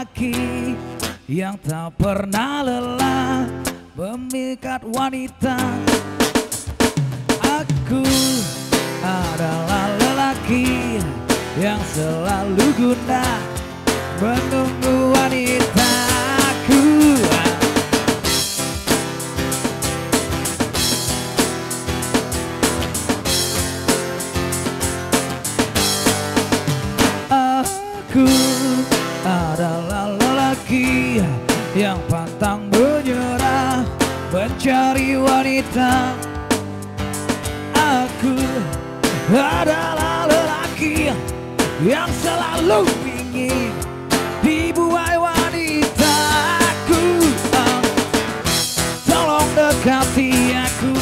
lelaki yang tak pernah lelah memikat wanita. Aku adalah lelaki yang selalu guna menunggu wanitaku. Aku adalah lelaki yang pantang menyerah mencari wanita. Aku adalah lelaki yang selalu ingin dibuai wanitaku. Tolong dekati aku,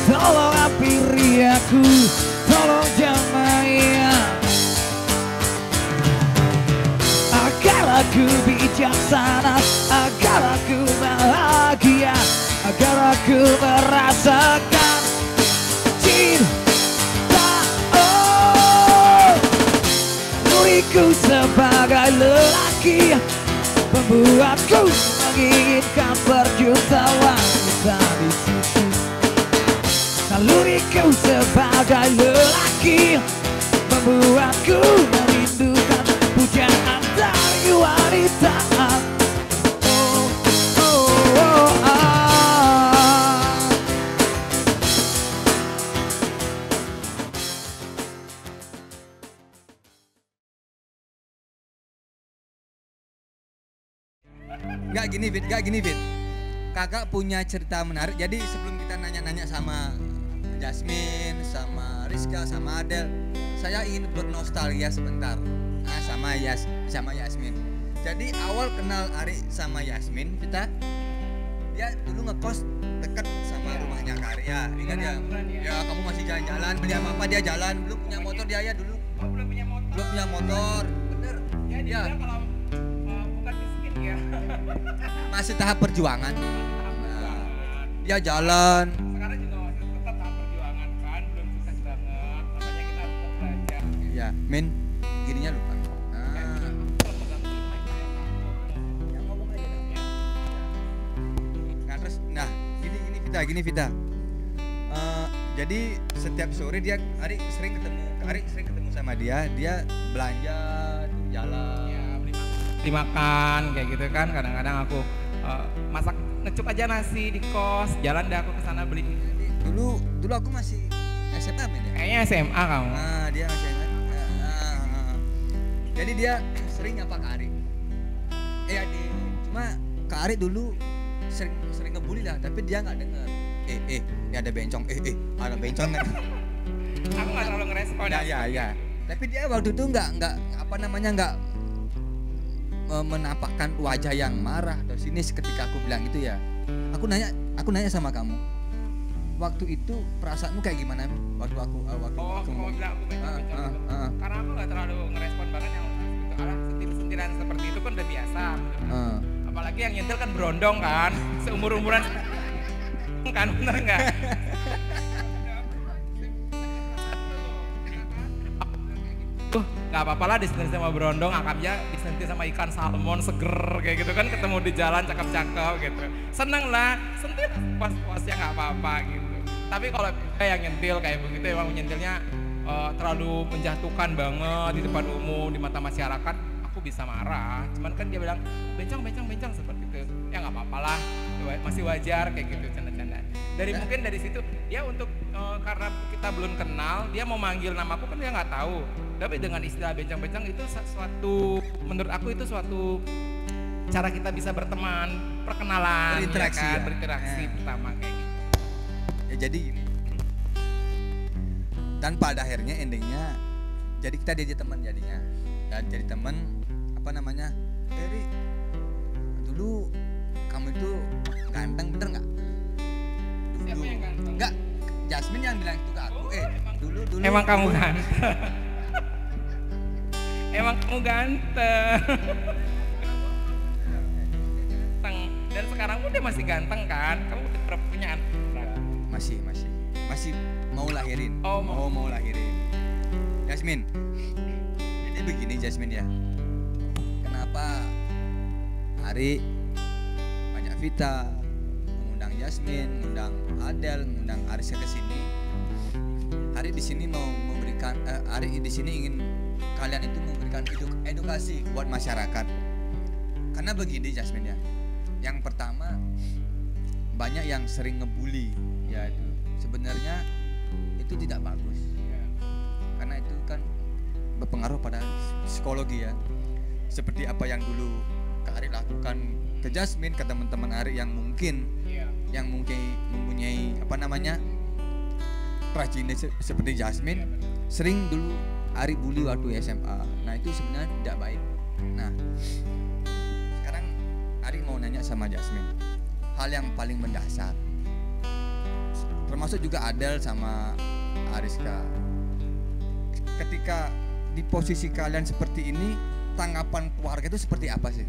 tolong hampiri aku, tolong jamai aku, agar aku bijaksana, agar aku bahagia, agar aku merasakan cinta. Oh, diriku sebagai lelaki membuatku menginginkan berjuta wanita di situ. Diriku sebagai lelaki membuatku merindukan pujaan dari wanita. Oh, oh, oh, ah. Gak gini, Fit. Kakak punya cerita menarik. Jadi sebelum kita nanya-nanya sama Jasmine, sama Rizka, sama Adel, saya ingin bernostalgia sebentar. Sama Yasmin. Jadi awal kenal Ari sama Yasmin, dia dulu ngekos dekat sama rumahnya Kak Ari ya. Ingat ya? Ya kamu masih jalan-jalan, beli apa-apa dia jalan. Belum punya motor dia ya dulu. Belum punya motor. Bener. Ya, dia kalau bukan miskin ya. Masih tahap perjuangan. Nah, dia jalan. Sekarang juga masih tetap tahap perjuangan kan, belum sukses banget. Makanya kita harus belajar. Ya, Min, gininya lupa. Gini Vita. Jadi setiap sore Ari sering ketemu sama dia belanja, jalan. Ya, beli makan kayak gitu kan. Kadang-kadang aku masak ngecup aja nasi di kos, jalan deh aku ke sana beli. Dulu aku masih SMA men ya. Kayaknya SMA kamu. Dia masih SMA. Jadi dia sering nyapa Kak Ari. Cuma Kak Ari dulu sering ngebully lah, tapi dia nggak denger. Ini ada bencong, ada bencong kan. Aku nggak terlalu ngerespon. Ya. Tapi dia waktu itu nggak menampakkan wajah yang marah atau sinis ketika aku bilang itu ya. Aku nanya sama kamu. Waktu itu perasaanmu kayak gimana? Waktu aku mau bilang aku bencong. Karena aku nggak terlalu ngerespon banget yang sentilan seperti itu kan udah biasa. Apalagi yang nyentil kan berondong kan, seumur-umuran kan, bener nggak? Nggak apa-apa lah disentil sama berondong, akamnya disentil sama ikan salmon seger kayak gitu kan, ketemu di jalan cakep-cakep gitu. Seneng lah, sentil puas-puasnya nggak apa-apa gitu. Tapi kalau yang nyentil kayak begitu emang nyentilnya terlalu menjatuhkan banget di depan umum, di mata masyarakat, aku bisa marah. Cuman kan dia bilang bencong seperti itu, ya nggak apa-apa lah, masih wajar kayak gitu, canda-canda. Mungkin dari situ dia untuk karena kita belum kenal, dia mau manggil namaku kan dia nggak tahu. Tapi dengan istilah bencong itu suatu, menurut aku itu suatu cara kita bisa berteman, perkenalan, berinteraksi pertama kayak gitu. Ya jadi gini. Dan pada akhirnya endingnya, jadi kita jadi teman jadinya. Dan jadi teman, Eri, dulu kamu itu ganteng bener nggak? Siapa yang ganteng? Enggak, Jasmine yang bilang itu ke aku. Dulu. Emang kamu ganteng? Emang kamu ganteng? Dan sekarang udah masih ganteng kan? Kamu udah punya anak? Masih mau lahirin. Mau lahirin. Jasmine. Jadi begini Jasmine ya. Kenapa Ari, banyak Vita, mengundang Yasmin, mengundang Adel, mengundang Ariska ke sini. Ari di sini mau memberikan, Ari di sini ingin kalian itu memberikan edukasi buat masyarakat. Karena begini Jasmine ya, yang pertama banyak yang sering ngebully, ya itu sebenarnya itu tidak bagus, karena itu kan berpengaruh pada psikologi ya. Seperti apa yang dulu Kak Ari lakukan ke Jasmine, ke teman-teman Ari yang mungkin mempunyai apa namanya rajin seperti Jasmine, sering dulu Ari bully waktu SMA. Nah itu sebenarnya tidak baik. Nah sekarang Ari mau nanya sama Jasmine hal yang paling mendasar, termasuk juga Adel sama Ariska. Ketika di posisi kalian seperti ini, tanggapan keluarga itu seperti apa sih?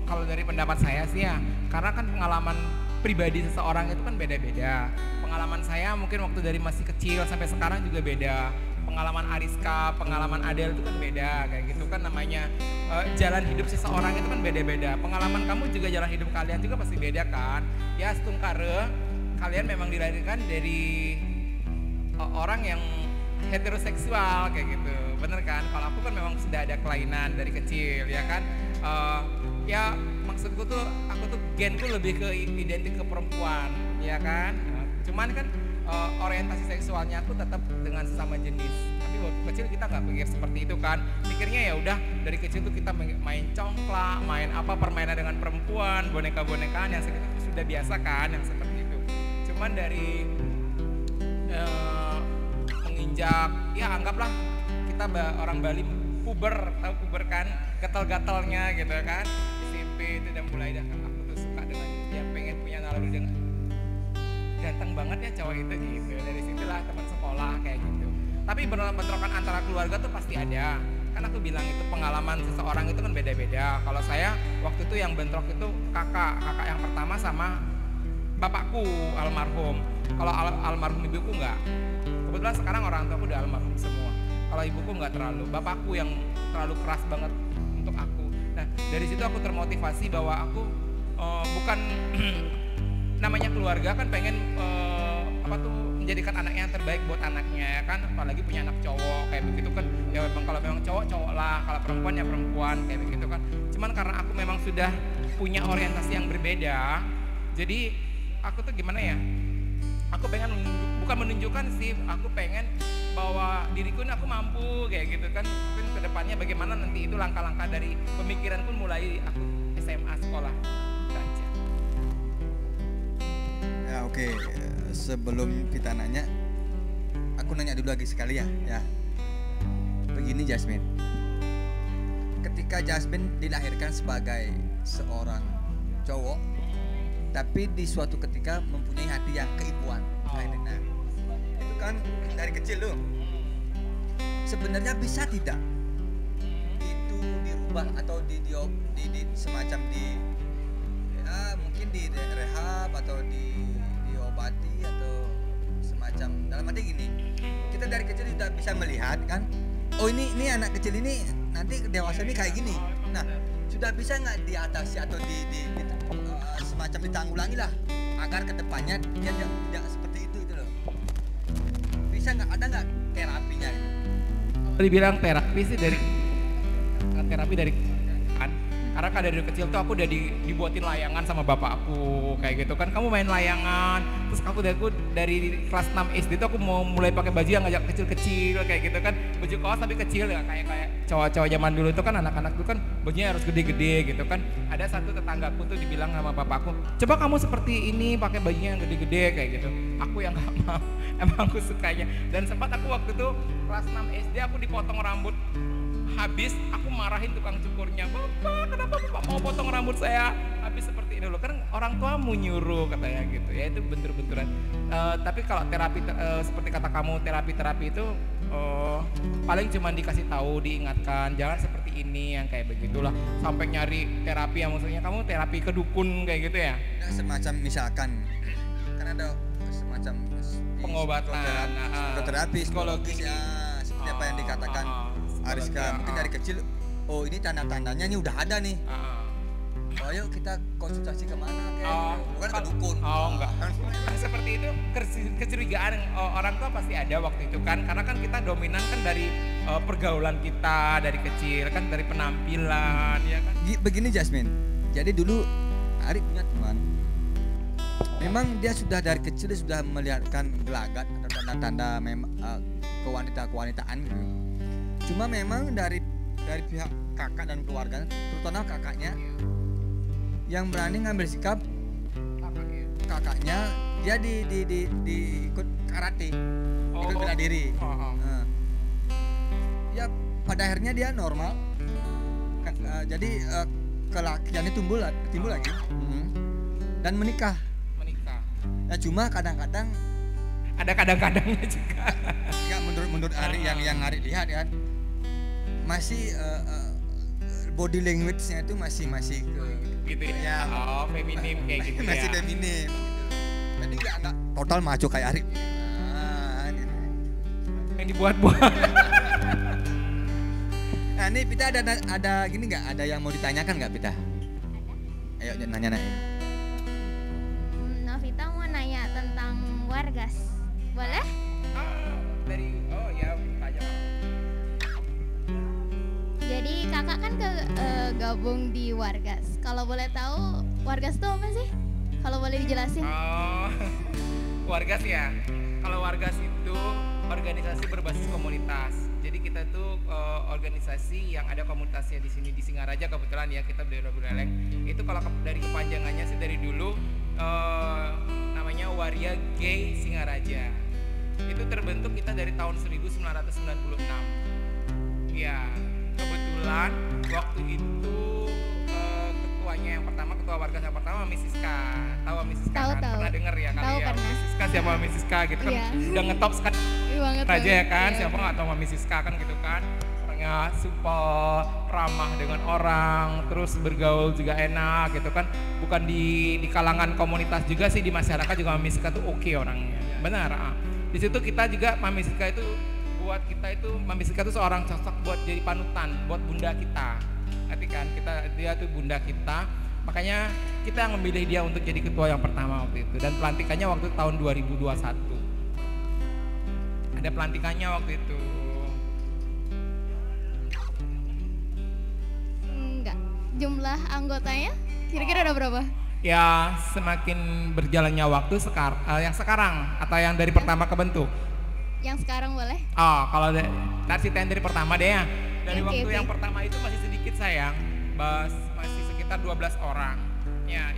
Kalau dari pendapat saya sih ya, karena kan pengalaman pribadi seseorang itu kan beda-beda. Pengalaman saya mungkin waktu dari masih kecil sampai sekarang juga beda. Pengalaman Ariska, pengalaman Adel itu kan beda, kayak gitu kan namanya. Jalan hidup seseorang itu kan beda-beda. Pengalaman kamu juga, jalan hidup kalian juga pasti beda kan. Ya setungkare, kalian memang dilahirkan dari orang yang heteroseksual kayak gitu, bener kan? Kalau aku kan memang sudah ada kelainan dari kecil ya kan. Ya maksudku tuh, aku tuh genku lebih ke identik ke perempuan ya kan. Cuman kan orientasi seksualnya aku tetap dengan sesama jenis. Tapi waktu kecil kita nggak pikir seperti itu kan. Pikirnya ya udah dari kecil tuh kita main congklak, main apa permainan dengan perempuan, boneka-bonekaan yang segitu tuh sudah biasa kan, yang seperti itu. Cuman dari menginjak, ya anggaplah kita orang Bali puber, tahu puber kan, gatal-gatalnya gitu kan. SMP itu udah mulai aku tuh suka dengan dia, pengen punya naluri dengan ganteng banget ya cowok itu gitu. Dari situlah teman sekolah kayak gitu. Tapi bentrokan antara keluarga tuh pasti ada. Kan aku bilang itu pengalaman seseorang itu kan beda-beda. Kalau saya waktu itu yang bentrok itu kakak yang pertama sama bapakku almarhum. Kalau almarhum ibuku enggak. Kebetulan sekarang orang tuaku udah almarhum semua. Kalau ibuku enggak terlalu. Bapakku yang terlalu keras banget untuk aku. Nah dari situ aku termotivasi bahwa aku bukan namanya keluarga kan pengen menjadikan anaknya yang terbaik buat anaknya ya kan, apalagi punya anak cowok kayak begitu kan. Ya memang kalau memang cowok lah, kalau perempuan ya perempuan kayak begitu kan. Cuman karena aku memang sudah punya orientasi yang berbeda, jadi aku tuh gimana ya, aku pengen bukan menunjukkan sih, aku pengen bahwa diriku ini aku mampu kayak gitu kan. Mungkin kedepannya bagaimana nanti itu langkah-langkah dari pemikiran pun mulai aku SMA sekolah. Ya oke. Sebelum kita nanya, aku nanya dulu lagi sekali ya. Begini Jasmine, ketika Jasmine dilahirkan sebagai seorang cowok, tapi di suatu ketika mempunyai hati yang keibuan, nah itu kan dari kecil loh. Sebenarnya bisa tidak itu dirubah atau di semacam mungkin di rehab atau diobati atau semacam, dalam arti gini, kita dari kecil sudah bisa melihat kan, oh ini anak kecil ini nanti dewasa ini kayak gini. Nah sudah bisa nggak diatasi atau semacam ditanggulangi lah agar kedepannya dia tidak seperti itu loh. Bisa nggak, ada nggak terapinya gitu? Dibilang terapi sih dari kan, karena kan dari kecil tuh aku udah dibuatin layangan sama bapak aku kayak gitu kan, kamu main layangan. Terus aku dari kelas 6 SD tuh aku mau mulai pakai baju yang agak kecil-kecil kayak gitu kan, baju kaos tapi kecil ya, kayak cowok-cowok zaman dulu itu kan, anak-anak tuh kan bajunya harus gede-gede gitu kan. Ada satu tetanggaku tuh dibilang sama bapakku, coba kamu seperti ini pakai bajunya yang gede-gede kayak gitu. Aku yang nggak mau, emang aku sukanya. Dan sempat aku waktu itu kelas 6 SD aku dipotong rambut habis, aku marahin tukang cukurnya, bapak kenapa bapak mau potong rambut saya habis seperti ini loh, kan orang tuamu nyuruh katanya gitu ya. Itu bentur-benturan. Tapi kalau terapi seperti kata kamu, terapi itu paling cuma dikasih tahu, diingatkan jangan seperti ini yang kayak begitulah, sampai nyari terapi yang maksudnya kamu terapi ke dukun kayak gitu ya. Nah, semacam misalkan kan ada semacam pengobatan, psikoterapi, psikologis ya, seperti apa yang dikatakan Ariska, mungkin dari kecil oh ini tanda-tandanya nih udah ada nih. Oh yuk kita konsultasi kemana kayak bukan ke dukun. Enggak. Seperti itu kecurigaan orang tua pasti ada waktu itu kan, karena kan kita dominan kan dari pergaulan kita dari kecil kan, dari penampilan ya kan. Begini Jasmine, jadi dulu Ari punya teman, memang dia sudah dari kecil dia sudah melihatkan gelagat atau tanda-tanda kewanitaan gitu. Cuma memang dari pihak kakak dan keluarga, terutama kakaknya yang berani ngambil sikap. Kakaknya dia di ikut karate, ikut bela diri. Nah, ya pada akhirnya dia normal. Jadi kelakiannya timbul lagi. Dan menikah. Nah cuma kadang-kadang ada kadang-kadangnya juga. Ya menurut Ari yang Ari lihat kan masih body language-nya itu masih gitu ya. Feminim kayak gitu masih ya. feminim. Jadi enggak total maco kayak Ari. Gitu. Yang dibuat-buat. Nah ini Pita ada gini nggak? Ada yang mau ditanyakan nggak Pita? Ayo nanya. Novita mau nanya tentang Wargas, boleh? Tanya. Jadi kakak kan gabung di Wargas. Kalau boleh tahu Wargas itu apa sih? Kalau boleh dijelasin. Wargas ya. Kalau Wargas itu organisasi berbasis komunitas. Jadi kita tuh organisasi yang ada komunitasnya di sini di Singaraja kebetulan ya, kita dari Buleleng. Itu kalau dari kepanjangannya sih dari dulu namanya Waria Gay Singaraja. Itu terbentuk kita dari tahun 1996. Ya, kebetulan waktu itu ketuanya yang pertama, ketua Wargas yang pertama Mami Siska. Tahu Mami Siska kan? Tahu. Pernah denger ya kali Tahu, ya? pernah. Mami Siska, siapa Mami Siska gitu kan? Iya. Udah ngetop sekarang Banget aja ya kan? Iya. Siapa nggak tahu Mami Siska kan gitu kan? Orangnya supel, ramah dengan orang, terus bergaul juga enak gitu kan? Bukan di kalangan komunitas juga sih, di masyarakat juga Mami Siska tuh oke orangnya. Benar. Di situ kita juga Mami Siska itu buat kita itu, Mami Siska itu seorang sosok buat jadi panutan buat bunda kita. Nanti kan dia tuh bunda kita, makanya kita yang memilih dia untuk jadi ketua yang pertama waktu itu, dan pelantikannya waktu itu tahun 2021. Ada pelantikannya waktu itu. Enggak. Jumlah anggotanya kira-kira ada berapa? Ya semakin berjalannya waktu yang sekarang atau yang dari pertama kebentuk. Yang sekarang boleh? Kalau dari dari pertama deh ya. Dari waktu yang pertama itu masih sedikit sayang, masih sekitar 12 orang. Ya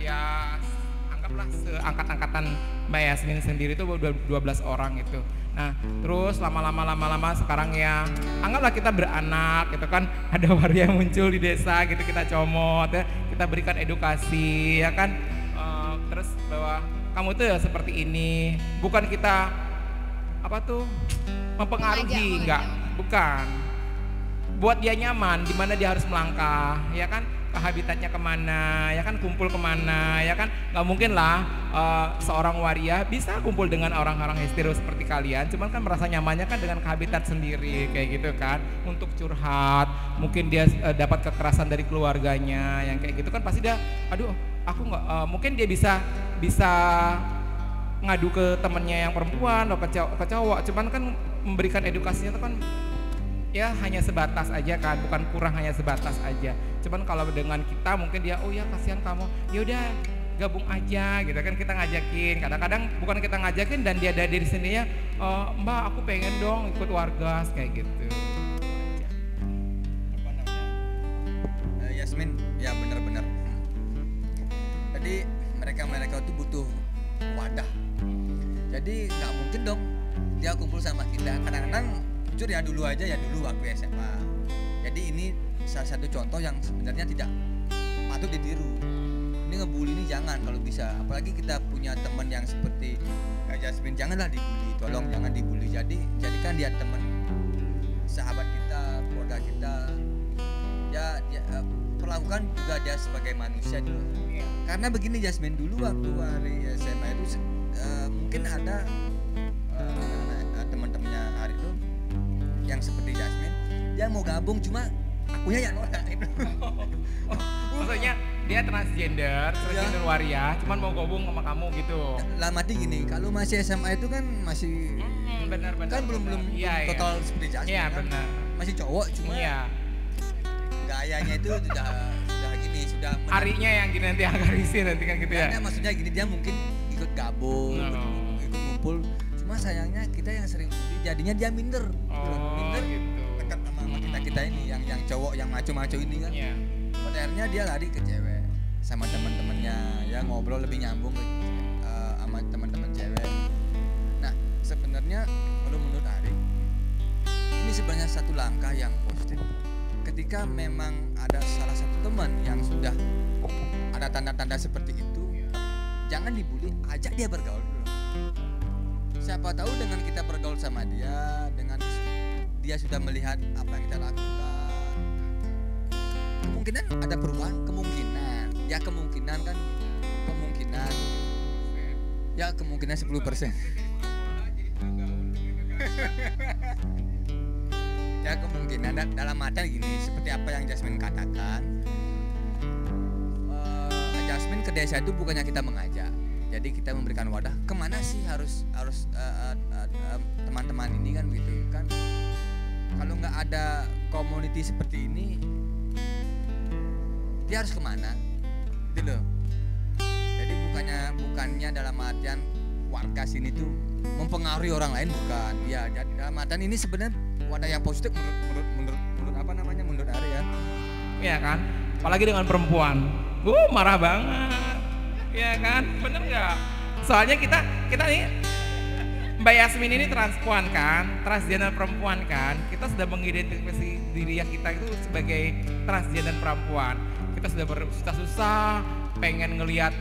anggaplah seangkat-angkatan Mbak Yasmin sendiri itu 12 orang gitu. Nah terus lama-lama sekarang ya anggaplah kita beranak gitu kan, ada waria yang muncul di desa gitu, kita comot ya, kita berikan edukasi ya kan, terus bahwa kamu tuh ya seperti ini, bukan kita mempengaruhi, enggak, bukan, buat dia nyaman di mana dia harus melangkah ya kan, ke habitatnya kemana ya kan, kumpul kemana ya kan. Nggak mungkin lah seorang waria bisa kumpul dengan orang-orang hetero seperti kalian, cuman kan merasa nyamannya kan dengan ke habitat sendiri kayak gitu kan, untuk curhat, mungkin dia dapat kekerasan dari keluarganya yang kayak gitu kan, pasti dia aduh aku nggak, mungkin dia bisa ngadu ke temennya yang perempuan atau ke cowok, cuman kan memberikan edukasinya itu kan ya hanya sebatas aja kan, bukan kurang, hanya sebatas aja. Cuman kalau dengan kita mungkin dia oh ya kasihan kamu, ya udah gabung aja gitu kan, kita ngajakin. Kadang-kadang bukan kita ngajakin dan dia ada diri sendirinya, Mbak aku pengen dong ikut Wargas kayak gitu. Yasmin, ya benar-benar. Jadi mereka itu butuh wadah. Jadi nggak mungkin dong dia kumpul sama kita. Kadang-kadang jujur ya dulu waktu SMA. Jadi ini salah satu contoh yang sebenarnya tidak patut ditiru. Ini ngebully ini jangan kalau bisa. Apalagi kita punya teman yang seperti Kak Jasmine, janganlah dibully. Tolong jangan dibully. Jadikan dia teman, sahabat kita, keluarga kita. Ya perlakukan juga dia sebagai manusia dulu. Karena begini Jasmine, dulu waktu hari SMA itu mungkin ada teman-temannya Ari itu yang seperti Jasmine, dia mau gabung cuma akunya yang nolak itu. Maksudnya dia transgender waria, cuman mau gabung sama kamu gitu. Lah mati gini, kalau masih SMA itu kan masih Benar. kan belum Iya, total seperti Jasmine Iya, kan. benar. Masih cowok cuma Iya. gayanya itu sudah gini, sudah Arinya yang gini nanti agak risih nanti kan gitu ya. Karena maksudnya gini, dia mungkin ikut gabung, ikut ngumpul. Cuma sayangnya kita yang sering bully, jadinya dia minder. Minder gitu. dekat sama kita ini yang cowok yang maco-maco ini kan. Iya. Pada akhirnya dia lari ke cewek sama teman-temannya, ya ngobrol lebih nyambung sama teman-teman cewek. Nah, sebenarnya kalau menurut Ari, ini sebenarnya satu langkah yang positif. Ketika memang ada salah satu teman yang sudah ada tanda-tanda seperti itu, jangan dibully, ajak dia bergaul dulu. Siapa tahu dengan kita bergaul sama dia, dengan dia sudah melihat apa yang kita lakukan, kemungkinan ada perubahan, kemungkinan ya kemungkinan 10%. Ya kemungkinan dalam artian gini, seperti apa yang Jasmine katakan, Jasmine ke desa itu bukannya kita mengajak, jadi kita memberikan wadah. Kemana sih harus teman-teman ini kan gitu kan? Kalau nggak ada community seperti ini, dia harus kemana? Gitu loh. Jadi bukannya dalam artian warga sini tuh mempengaruhi orang lain, bukan. Ya, dalam artian ini sebenarnya wadah yang positif menurut Ari ya. Iya kan? Apalagi dengan perempuan. Marah banget. Iya kan? Bener nggak? Soalnya kita nih Mbak Yasmin ini transgender perempuan kan. Kita sudah mengidentifikasi diri kita itu sebagai transgender perempuan. Kita sudah bersusah-susah pengen ngelihat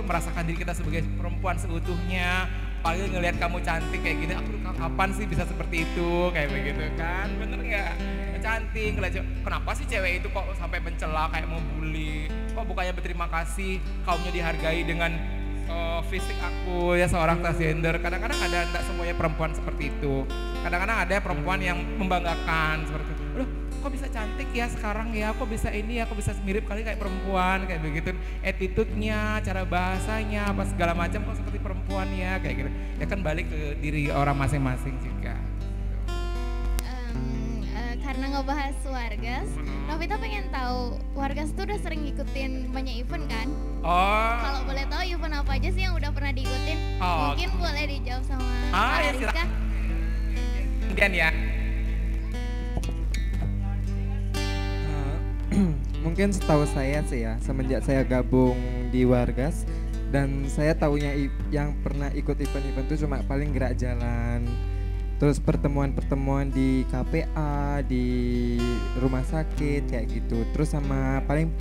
merasakan diri kita sebagai perempuan seutuhnya. Apalagi ngelihat kamu cantik kayak gini, aku kapan sih bisa seperti itu kayak begitu kan, bener nggak? Cantik, kenapa sih cewek itu kok sampai mencela kayak mau bully? Kok bukannya berterima kasih kaumnya dihargai dengan fisik aku ya seorang transgender? Kadang-kadang ada, tidak semuanya perempuan seperti itu. Kadang-kadang ada perempuan yang membanggakan seperti itu. Loh, kok bisa cantik ya sekarang ya, kok bisa ini ya, kok bisa mirip kali kayak perempuan kayak begitu, attitude-nya, cara bahasanya, apa segala macam kok seperti perempuan ya kayak gitu. Ya kan balik ke diri orang masing-masing juga. Karena ngebahas Wargas, Novita pengen tahu Wargas tuh udah sering ngikutin banyak event kan? Kalau boleh tahu event apa aja sih yang udah pernah diikutin? Mungkin boleh dijawab sama ya, Rizka. Kemudian ya. Mungkin setahu saya sih ya, semenjak saya gabung di Wargas dan saya tahunya yang pernah ikut event-event itu cuma paling gerak jalan, terus pertemuan-pertemuan di KPA, di rumah sakit kayak gitu, terus sama paling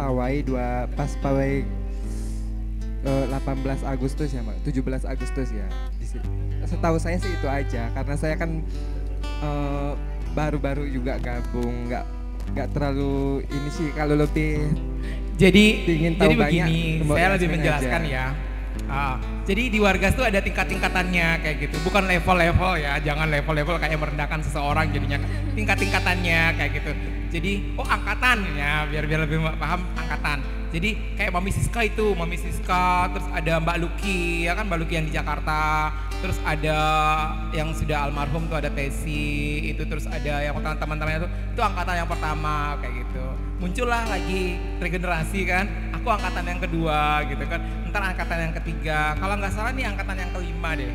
pas pawai 18 Agustus ya Mbak, 17 Agustus ya. Setahu saya sih itu aja, karena saya kan baru-baru juga gabung, nggak terlalu ini sih, kalau lebih ingin tahu banyak. Begini, saya lebih menjelaskan aja. Jadi di Wargas tuh ada tingkat-tingkatannya kayak gitu, bukan level-level ya, jangan level-level kayak merendahkan seseorang jadinya, tingkat-tingkatannya kayak gitu. Jadi angkatan ya, biar lebih paham angkatan. Jadi kayak Mami Siska, terus ada Mbak Luki, ya kan Mbak Luki yang di Jakarta, terus ada yang sudah almarhum tuh ada Tesi, itu terus ada yang teman-temannya itu angkatan yang pertama kayak gitu. Muncullah lagi regenerasi kan, aku angkatan yang kedua gitu kan, ntar angkatan yang ketiga, kalau nggak salah nih angkatan yang kelima deh.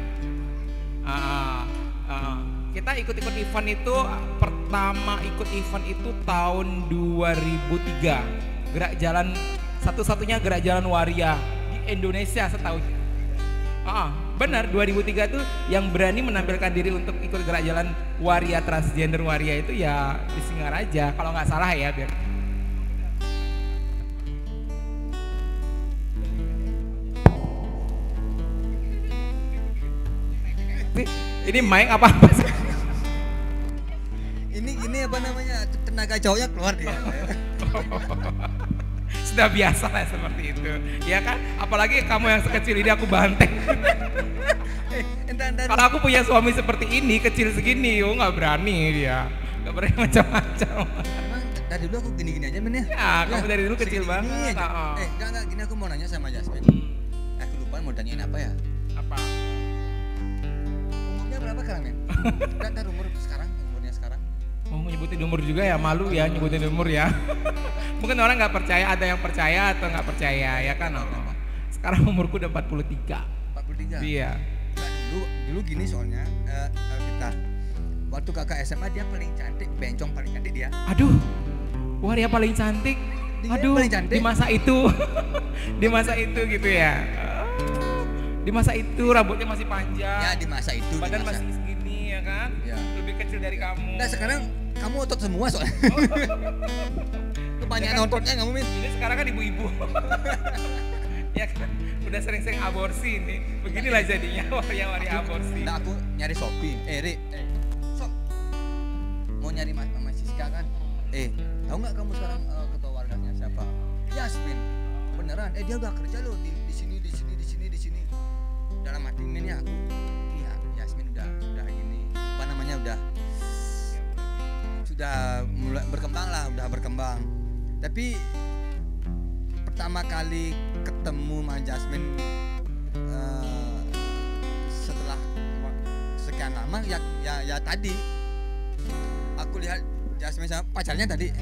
Kita ikut event itu, pertama ikut event itu tahun 2003, gerak jalan, satu-satunya gerak jalan waria di Indonesia setahu. Benar, 2003 tuh yang berani menampilkan diri untuk ikut gerak jalan waria, transgender waria itu ya di Singaraja, kalau nggak salah ya biar. Ini mic apa sih? Ini apa namanya, tenaga cowoknya keluar dia. Sudah biasa lah seperti itu, ya kan? Apalagi kamu yang sekecil ini aku banteng. Kalau aku punya suami seperti ini, kecil segini, nggak berani dia. Gak pernah macam-macam. Emang dari dulu aku gini-gini aja men ya? Ya, kamu dari dulu kecil banget. Enggak, gini aku mau nanya sama Jasmine. Aku lupa mau tanyain apa ya? Apa? Umurnya berapa sekarang men? Dan umur sekarang, umurnya sekarang? Mau nyebutin umur juga ya, malu ya nyebutin umur ya. Mungkin orang nggak percaya, ada yang percaya atau nggak percaya ya kan? Sekarang umurku udah 43. 43? Iya. Nah, dulu gini soalnya kita waktu kakak SMA dia paling cantik, bencong paling cantik dia. Aduh, wah dia paling cantik. Aduh, paling cantik. di masa itu, di masa itu gitu ya. Di masa itu rambutnya masih panjang. Ya di masa itu. Badan masih segini ya kan? Ya. Lebih kecil dari kamu. Nah sekarang kamu otot semua soalnya. Kebanyakan ototnya kamu Min. Ini sekarang kan ibu-ibu. Ya kan, udah sering-sering aborsi nih. Beginilah jadinya waria-waria aborsi. Nah aku nyari Shopee. Sok. Mau nyari Mama Siska kan? Tahu nggak kamu sekarang ketua warganya siapa? Yasmin. Beneran? Dia udah kerja loh di sini. Dalam hati Min ya aku. Iya, Yasmin udah gini. Apa namanya sudah mulai berkembang lah, udah berkembang. Tapi pertama kali ketemu sama Jasmine setelah sekian lama ya tadi aku lihat Jasmine sama pacarnya tadi.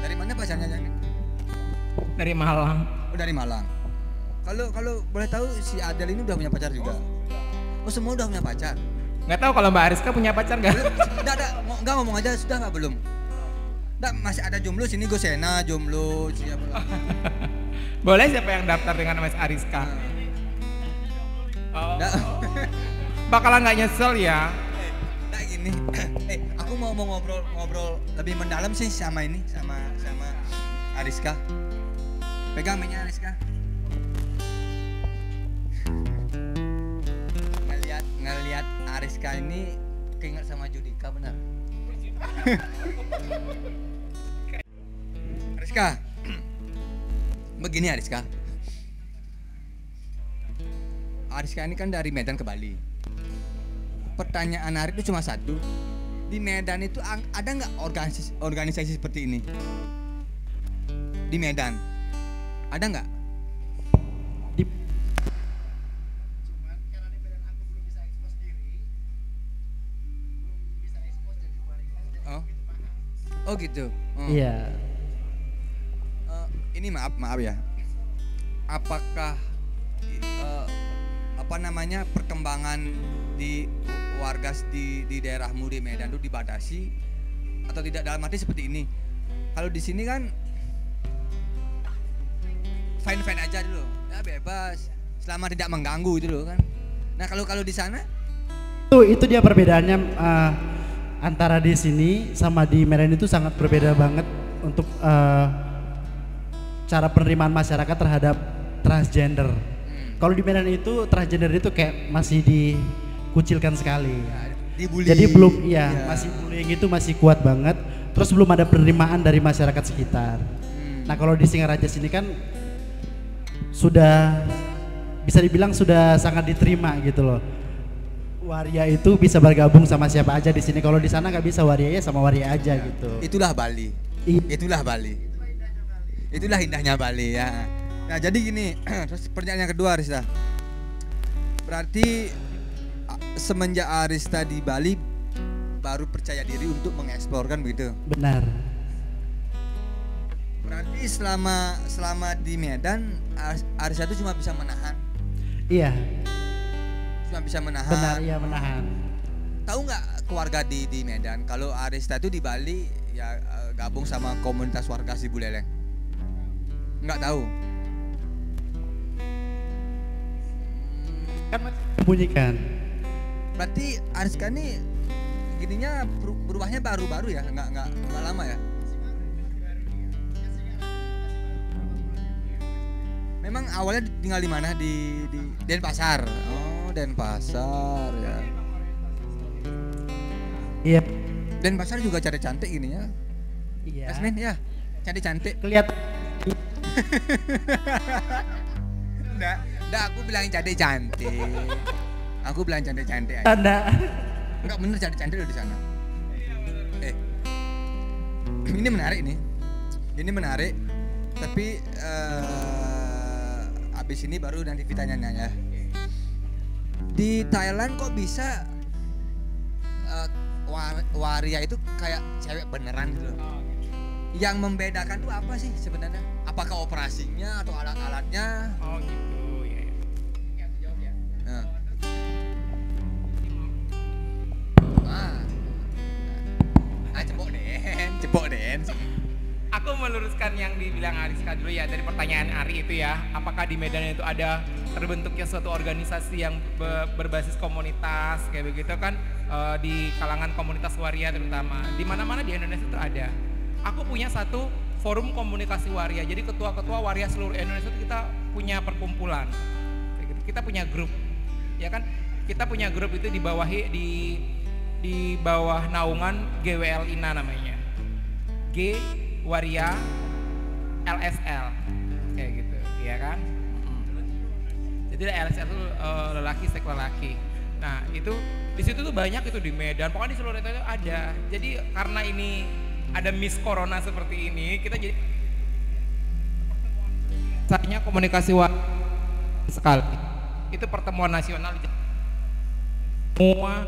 Dari mana pacarnya Jasmine? Dari Malang. Oh dari Malang. Kalau boleh tahu si Adel ini udah punya pacar juga? Oh semua udah punya pacar? Nggak tahu kalau Mbak Ariska punya pacar nggak? Nggak ngomong aja sudah nggak belum? Nggak masih ada jomblo sini Gosena jomblo siapa? Boleh siapa yang daftar dengan Mas Ariska? Oh. Bakalan nggak nyesel ya? Nah gini, aku mau ngobrol lebih mendalam sih sama Ariska. Pegang mainnya Ariska. Ngelihat Ariska ini keinget sama Judika benar. Ariska, begini Ariska. Ariska ini kan dari Medan ke Bali. Pertanyaan Arik itu cuma satu. Di Medan itu ada nggak organisasi seperti ini? Di Medan, ada nggak? Oh gitu. Iya. Ini maaf ya. Apakah perkembangan di wargas di daerahmu di Medan itu dibatasi atau tidak, dalam arti seperti ini? Kalau di sini kan fine aja dulu, ya bebas, selama tidak mengganggu itu loh kan. Nah kalau di sana? Itu dia perbedaannya. Antara di sini sama di Medan itu sangat berbeda banget untuk cara penerimaan masyarakat terhadap transgender. Kalau di Medan itu transgender itu kayak masih dikucilkan sekali. Dibully. Jadi belum masih bullying itu masih kuat banget. Terus belum ada penerimaan dari masyarakat sekitar. Nah kalau di Singaraja sini kan sudah bisa dibilang sudah sangat diterima gitu loh. Waria itu bisa bergabung sama siapa aja di sini. Kalau di sana nggak bisa, warianya sama waria aja gitu. Itulah Bali. Itulah indahnya Bali ya. Nah jadi gini, terus pertanyaan yang kedua Arista. Berarti semenjak Arista di Bali baru percaya diri untuk mengeksplor kan begitu? Benar. Berarti selama di Medan Arista itu cuma bisa menahan. Iya. Bisa menahan. Benar, iya menahan. Tahu nggak keluarga di Medan? Kalau Arista itu di Bali ya gabung sama komunitas warga si Buleleng. Nggak tahu. Kan membunyikan. Berarti Ariska ini gininya berubahnya baru-baru ya, nggak lama ya? Memang awalnya tinggal di mana? Di Denpasar. Oh, Denpasar ya. Iya. Denpasar juga cari cantik gini ya. Iya. Yasmin ya, cari cantik. Kelihatan. Nggak, aku bilang cantik. Aku bilang cantik aja. Tanda. Enggak bener cantik loh di sana. Ini menarik nih. Ini menarik. Tapi abis ini baru nanti ditanya ya. Di Thailand kok bisa waria itu kayak cewek beneran gitu loh. Yang membedakan tuh apa sih sebenarnya? Apakah operasinya atau alat-alatnya? Oh gitu, ya. Yang jawab ya. Cepok Den. Aku meluruskan yang dibilang Ariska dulu ya, dari pertanyaan Ari itu ya. Apakah di Medan itu ada terbentuknya suatu organisasi yang berbasis komunitas kayak begitu kan, di kalangan komunitas waria terutama. Di mana-mana di Indonesia itu ada. Aku punya satu forum komunikasi waria. Jadi ketua-ketua waria seluruh Indonesia itu kita punya perkumpulan. Kita punya grup. Ya kan? Kita punya grup itu di bawah naungan GWL INA namanya. G Waria LSL kayak gitu, ya kan? Jadi LSL itu lelaki seks lelaki. Nah itu di situ tuh banyak itu di Medan, pokoknya di seluruh itu ada. Jadi karena ini ada Miss Corona seperti ini, kita jadi saatnya komunikasi sekali. Itu pertemuan nasional. Semua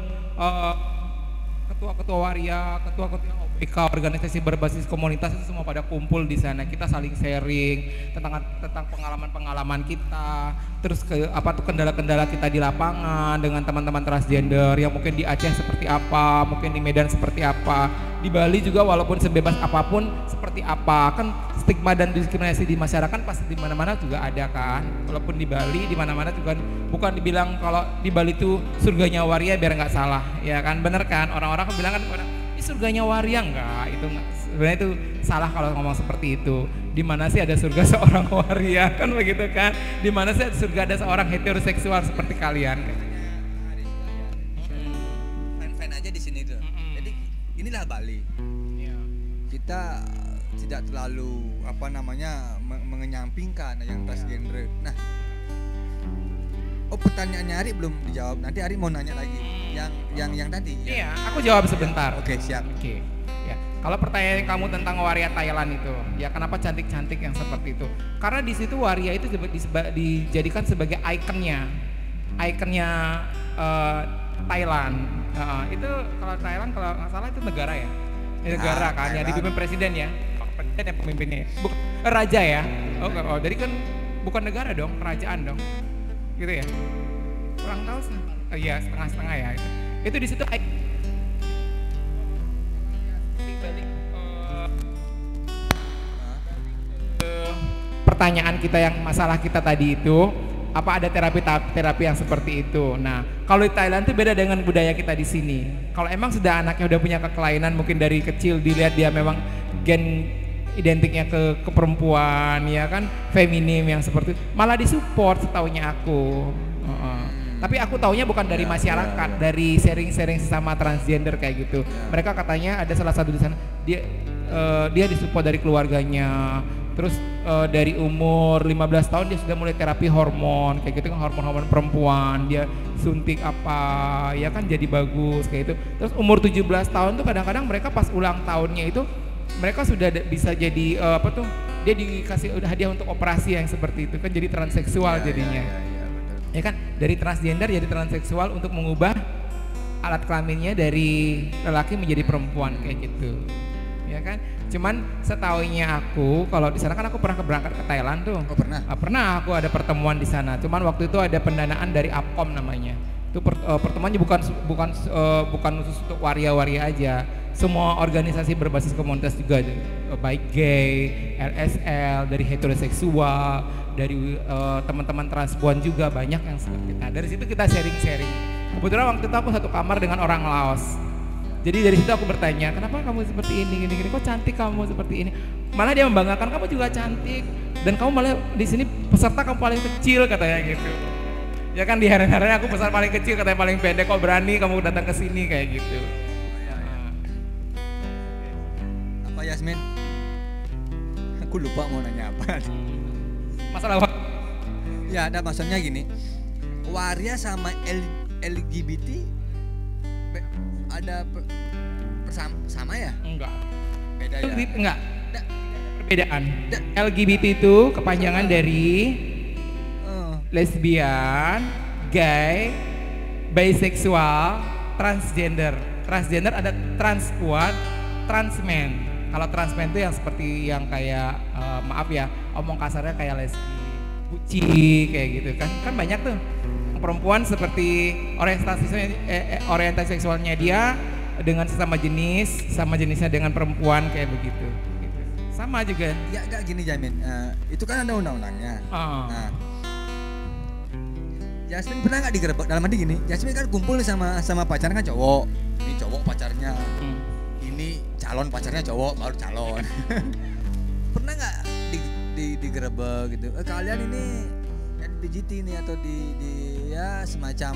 ketua-ketua waria, ketua-ketua OPK, organisasi berbasis komunitas itu semua pada kumpul di sana. Kita saling sharing tentang pengalaman-pengalaman kita, terus kendala-kendala kita di lapangan dengan teman-teman transgender yang mungkin di Aceh seperti apa, mungkin di Medan seperti apa, di Bali juga walaupun sebebas apapun seperti apa. Kan stigma dan diskriminasi di masyarakat pasti di mana-mana juga ada kan. Walaupun di Bali di mana-mana juga bukan dibilang kalau di Bali itu surganya waria biar nggak salah, ya kan, bener kan? Orang-orang bilang kan ini surganya waria, enggak, itu enggak. Sebenarnya itu salah kalau ngomong seperti itu. Di mana sih ada surga seorang waria, kan begitu kan? Di mana sih ada surga ada seorang heteroseksual seperti kalian? Fan-fan aja di sini tuh. Jadi inilah Bali. Kita tidak terlalu mengenyampingkan yang transgender. Nah, pertanyaannya Ari belum dijawab. Nanti Ari mau nanya lagi. Yang tadi. Iya, aku jawab sebentar. Oke, siap. Oke. Ya, kalau pertanyaan kamu tentang waria Thailand itu, ya kenapa cantik-cantik yang seperti itu? Karena di situ waria itu dijadikan sebagai ikonnya Thailand. Itu kalau Thailand kalau nggak salah itu negara ya, negara kan, yang dipimpin presiden ya. Presiden yang pemimpinnya, bukan raja ya. Oh, jadi kan bukan negara dong, kerajaan dong, gitu ya. Kurang tahu sih. Iya, setengah-setengah ya. Itu di situ pertanyaan kita yang masalah kita tadi itu, apa ada terapi yang seperti itu. Nah, kalau di Thailand itu beda dengan budaya kita di sini. Kalau emang sudah anaknya udah punya kekelainan, mungkin dari kecil dilihat dia memang gen identiknya ke perempuan, ya kan, feminim yang seperti itu, malah disupport setaunya aku. Tapi aku taunya bukan dari masyarakat, dari sharing-sharing sesama transgender kayak gitu. Mereka katanya ada salah satu di sana, dia disupport dari keluarganya. Terus dari umur 15 tahun dia sudah mulai terapi hormon, kayak gitu kan, hormon-hormon perempuan, dia suntik apa, ya kan, jadi bagus kayak gitu. Terus umur 17 tahun tuh kadang-kadang mereka pas ulang tahunnya itu mereka sudah bisa jadi dia dikasih hadiah untuk operasi yang seperti itu kan, jadi transseksual jadinya. Ya kan, dari transgender jadi transseksual untuk mengubah alat kelaminnya dari lelaki menjadi perempuan kayak gitu. Ya kan? Cuman setaunya aku, kalau di sana kan aku pernah berangkat ke Thailand tuh. Oh, pernah? Pernah aku ada pertemuan di sana. Cuman waktu itu ada pendanaan dari APCOM namanya. Itu pertemuannya bukan khusus untuk waria-waria aja. Semua organisasi berbasis komunitas juga, baik gay, LSL, dari heteroseksual, dari teman-teman transpuan juga banyak yang seperti kita. Dari situ kita sharing-sharing. Kebetulan waktu itu aku satu kamar dengan orang Laos. Jadi dari situ aku bertanya, kenapa kamu seperti ini, gini-gini, kok cantik kamu seperti ini. Malah dia membanggakan, kamu juga cantik. Dan kamu malah di sini peserta kamu paling kecil katanya gitu. Ya kan, di hari-hari aku peserta paling kecil, katanya paling pendek, kok berani kamu datang ke sini kayak gitu. Apa Yasmin? Aku lupa mau nanya apa. Masalah ya, ada maksudnya gini. Waria sama LGBT ada sama ya? Enggak. Beda ya. Enggak. Perbedaan. LGBT itu kepanjangan dari lesbian, gay, bisexual, transgender. Transgender ada transpuan, transmen. Kalau transmen itu yang seperti yang kayak maaf ya, omong kasarnya kayak lesbi, buci kayak gitu kan. Kan banyak tuh perempuan seperti orientasi seksualnya dia dengan sesama jenis, sama jenisnya dengan perempuan kayak begitu. Gitu. Sama juga. Ya enggak gini Jamin, itu kan ada undang-undangnya. Nah, Jasmine pernah nggak digerebek? Dalam arti gini, Jasmine kan kumpul nih sama pacarnya kan cowok. Ini cowok pacarnya, ini calon pacarnya cowok baru calon. Pernah nggak digerebek gitu? Kalian ini LGBT nih atau ya semacam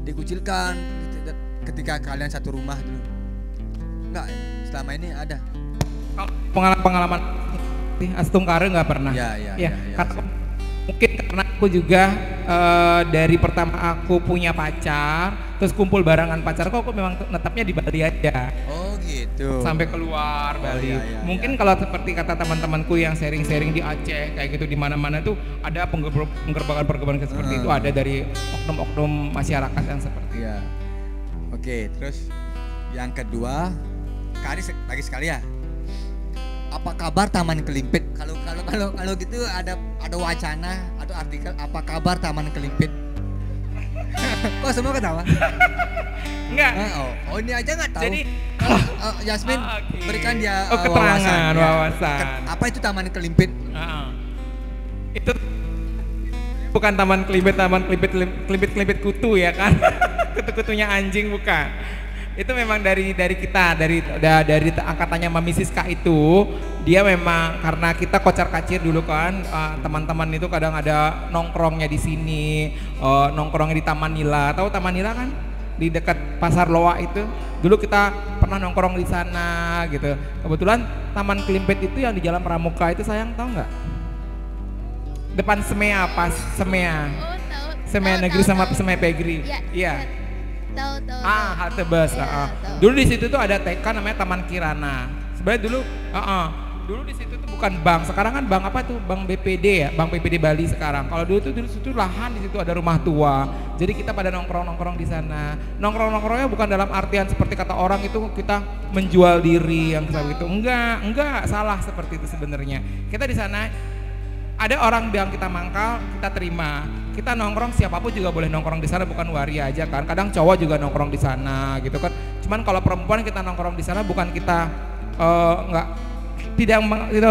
dikucilkan ketika kalian satu rumah dulu? Enggak, selama ini ada. Pengalaman Astung Kare nggak pernah. Ya. Mungkin karena aku juga dari pertama aku punya pacar, terus kumpul barengan pacarku, aku memang netapnya di Bali aja. Oh gitu. Sampai keluar Bali. Iya, Mungkin kalau seperti kata teman-temanku yang sharing-sharing di Aceh kayak gitu, di mana-mana tuh ada penggerbakan seperti itu, ada dari oknum-oknum masyarakat yang seperti itu. Iya. Oke, terus yang kedua, Kari lagi sekali ya. Apa kabar Taman Kelimpit? Kalau gitu ada wacana atau artikel apa kabar Taman Kelimpit? Kok semua ketawa? Enggak. Oh ini aja nggak tahu. Jadi Jasmine berikan dia keterangan, wawasan. Apa itu Taman Kelimpit? Itu bukan Taman Kelimpit kutu ya kan? Kutu-kutunya anjing bukan. Itu memang dari kita dari angkatannya Mami Siska itu, dia memang karena kita kocar-kacir dulu kan, teman-teman itu kadang ada nongkrongnya di sini, nongkrongnya di Taman Nila. Tahu Taman Nila kan? Di dekat Pasar Loa itu. Dulu kita pernah nongkrong di sana gitu. Kebetulan Taman Kelimpit itu yang di Jalan Pramuka itu, sayang tahu nggak? Depan Semea pas Semea. Oh, tahu. Semea Negeri sama Semea Pegri. Iya. Tahu. Halte bus. Dulu di situ tuh ada TK namanya Taman Kirana. Sebenarnya dulu di situ tuh bukan bank. Sekarang kan bank apa tuh? Bank BPD ya, Bank BPD Bali sekarang. Kalau dulu situ lahan, di situ ada rumah tua. Jadi kita pada nongkrong di sana. Nongkrongnya bukan dalam artian seperti kata orang itu kita menjual diri yang gitu. Enggak, salah seperti itu sebenarnya. Kita di sana ada orang bilang kita mangkal, kita terima. Kita nongkrong, siapapun juga boleh nongkrong di sana, bukan waria aja kan. Kadang cowok juga nongkrong di sana gitu kan. Cuman kalau perempuan kita nongkrong di sana bukan kita tidak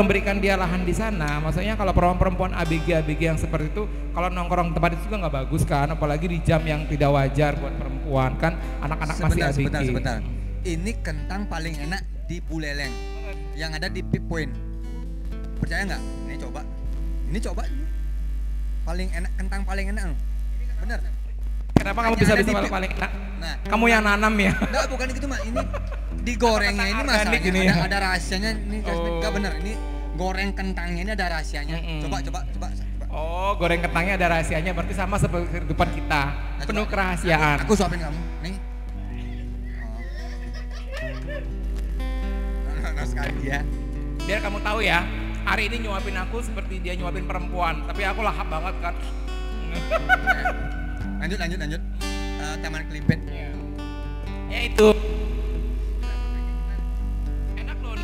memberikan dia lahan di sana. Maksudnya kalau perempuan ABG yang seperti itu, kalau nongkrong tempat itu juga nggak bagus kan. Apalagi di jam yang tidak wajar buat perempuan kan. Anak-anak masih ABG. Sebentar. Ini kentang paling enak di Buleleng yang ada di Pip Point. Percaya nggak? Ini coba. Paling enak, kentang paling enak. Bener. Kenapa kamu bisa paling enak? Nah, kamu yang nanam ya? Enggak, bukan gitu Mak. Ini digorengnya ini masalahnya ada rahasianya. Ini enggak bener. Ini goreng kentangnya ini ada rahasianya. Coba. Oh, goreng kentangnya ada rahasianya. Berarti sama seperti kehidupan kita. Penuh kerahasiaan. Aku suapin kamu. Nih. Nah, sekali ya. Biar kamu tahu ya. Hari ini nyuapin aku seperti dia nyuapin perempuan, tapi aku lahap banget kan. Lanjut. Taman Kelimpit. Ya itu. Enak loh